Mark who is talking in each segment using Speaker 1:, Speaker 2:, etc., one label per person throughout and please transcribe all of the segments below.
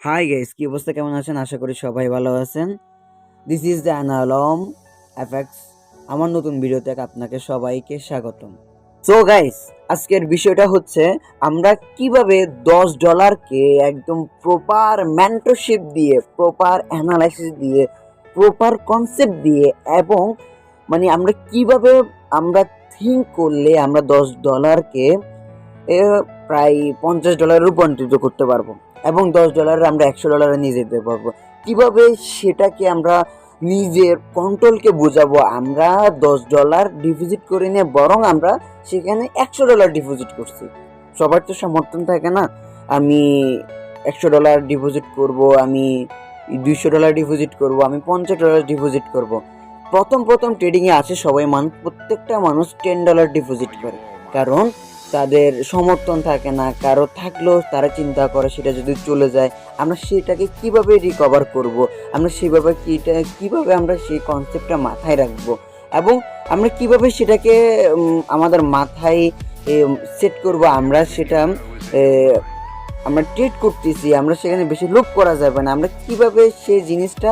Speaker 1: Hi guys, কি অবস্থা? কেমন আছেন? আশা করি সবাই ভালো আছেন। This is the Analom effects. আমার নতুন ভিডিওতে আপনাকে সবাইকে স্বাগতম। সো গাইস, আজকের বিষয়টা হচ্ছে আমরা কিভাবে $10কে একদম প্রপার মেন্টরশিপ দিয়ে, প্রপার অ্যানালাইসিস দিয়ে, প্রপার কনসেপ্ট দিয়ে এবং আমরা কিভাবে আমরা থিঙ্ক করলে আমরা $10কে প্রায় $50 রূপান্তরিত করতে পারবো এবং $10 আমরা $100 নিয়ে যেতে পারবো। কিভাবে সেটাকে আমরা নিজের কন্ট্রোলকে বোঝাবো? আমরা $10 ডিপোজিট করে নিয়ে বরং আমরা সেখানে $100 ডিপোজিট করছি। সবার তো সমর্থন থাকে না, আমি $100 ডিপোজিট করব, আমি $200 ডিপোজিট করব, আমি $50 ডিপোজিট করব। প্রথম ট্রেডিংয়ে আছে সবাই প্রত্যেকটা মানুষ $10 ডিপোজিট করে, কারণ তাদের সমর্থন থাকে না। কারো থাকলেও তারা চিন্তা করে সেটা যদি চলে যায় আমরা সেটাকে কিভাবে রিকভার করব, আমরা সেভাবে কিভাবে আমরা সেই কনসেপ্টটা মাথায় রাখবো এবং আমরা কিভাবে সেটাকে আমাদের মাথায় সেট করব। আমরা সেটা আমরা ট্রেড করতেছি, আমরা সেখানে বেশি লোভ করা যাবে না। আমরা কিভাবে সেই জিনিসটা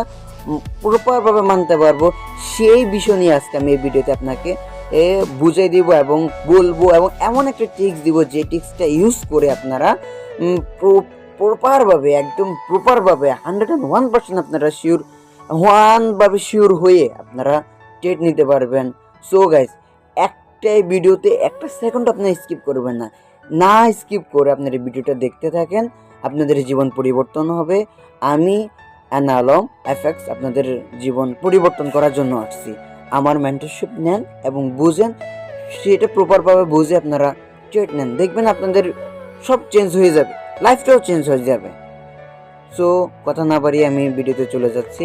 Speaker 1: প্রপারভাবে মানতে পারবো সেই বিষয় নিয়ে আজকে আমি এই ভিডিওতে আপনাকে বুঝাই দিব এবং বলবো এবং এমন একটা টিক্স দিব যে টিক্সটা ইউজ করে আপনারা প্রপারভাবে, একদম প্রপারভাবে 101% আপনারা শিওর হয়ে আপনারা ট্রেড নিতে পারবেন। সো গাইস, একটাই ভিডিওতে একটা সেকেন্ড আপনারা স্কিপ করবেন না, স্কিপ করে আপনারা ভিডিওটা দেখতে থাকেন, আপনাদের জীবন পরিবর্তন হবে। আমি অ্যানালম এফেক্টস আপনাদের জীবন পরিবর্তন করার জন্য আসছি। আমার মেন্টরশিপ নেন এবং বুঝেন, সেটা প্রপারভাবে বুঝে আপনারা ট্রেড নেন, দেখবেন আপনাদের সব চেঞ্জ হয়ে যাবে, লাইফটাও চেঞ্জ হয়ে যাবে। সো কথা না বাড়িয়ে আমি ভিডিওতে চলে যাচ্ছি।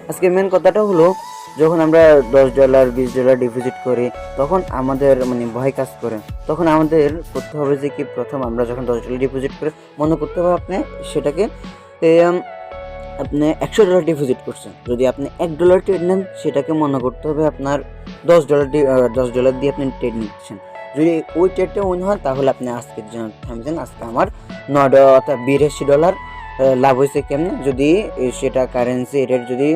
Speaker 1: আজকে মেন কথাটা হলো, যখন আমরা $10 $20 ডিপোজিট করি তখন আমাদের ভয় কাজ করে। তখন আমাদের করতে হবে যে কি, প্রথম আমরা যখন $10 ডিপোজিট করে মনে করতে হবে আপনি সেটাকে আপনি $100 ডিপোজিট করছেন। যদি আপনি $1 ট্রেড নেন সেটাকে মনে করতে হবে আপনার $10 দিয়ে আপনি ট্রেড নিচ্ছেন। যদি ওই ট্রেডটা উইন হয় তাহলে আপনি আজকের জন্য থামছেন। আজকে আমার $82 লাভ হয়েছে কেমন? যদি সেটা কারেন্সি রেট যদি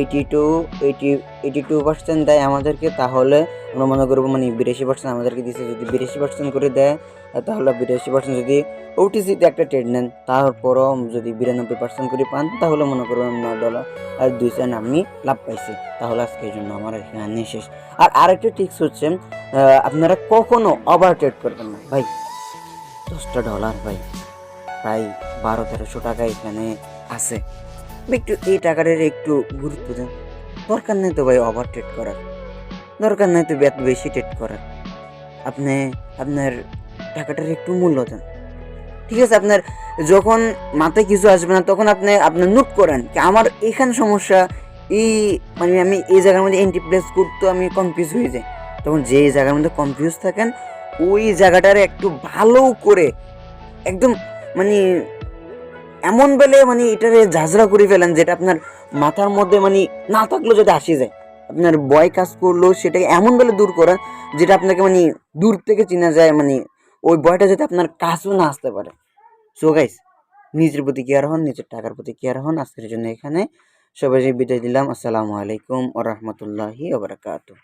Speaker 1: 82% দেয় আমাদেরকে, তাহলে আমরা মনে করবো 82% আমাদেরকে দিচ্ছে। যদি 82% করে দেয় তাহলে 82%, যদি ওটিসিতে একটা ট্রেড নেন তারপরও যদি 92% করে পান তাহলে মনে করবেন $9.02 আমি লাভ পাইছি। তাহলে আজকের জন্য আমার এখানে শেষ। আর আরেকটা টিপস হচ্ছে, আপনারা কখনো ওভার ট্রেড করবেন না ভাই। $10 ভাই প্রায় 1200-1300 টাকা এখানে আছে। একটু এই টাকাটার একটু গুরুত্ব দেন। দরকার নেই তো ভাই ওভার ট্রেড করার, দরকার নেই তো বেশি ট্রেড করার। আপনি আপনার টাকাটার একটু মূল্য দেন, ঠিক আছে? আপনার যখন মাথায় কিছু আসবে না তখন আপনি নোট করেন কি আমার এখানে সমস্যা, এই আমি এই জায়গার মধ্যে এন্ট্রি প্লেস করতে আমি কনফিউজ হয়ে যাই। তখন যে জায়গার মধ্যে কনফিউজ থাকেন ওই জায়গাটারে একটু ভালো করে একদম মানে এমন বেলে এটারে ঝাঁঝরা করে ফেলেন যেটা আপনার মাথার মধ্যে না থাকলেও যদি আসে যায়, আপনার ভয় কাজ করলো সেটাকে এমন বেলে দূর করেন যেটা আপনাকে দূর থেকে চেনা যায়, ওই ভয়টা যাতে আপনার কাছেও না আসতে পারে। সো গাইস, নিজের প্রতি কেয়ার হন, নিজের টাকার প্রতি কেয়ার হন। আজকের জন্য এখানে সবাই বিদায় দিলাম। আসসালামু আলাইকুম ওয়া রাহমাতুল্লাহি ওয়া বারাকাতুহু।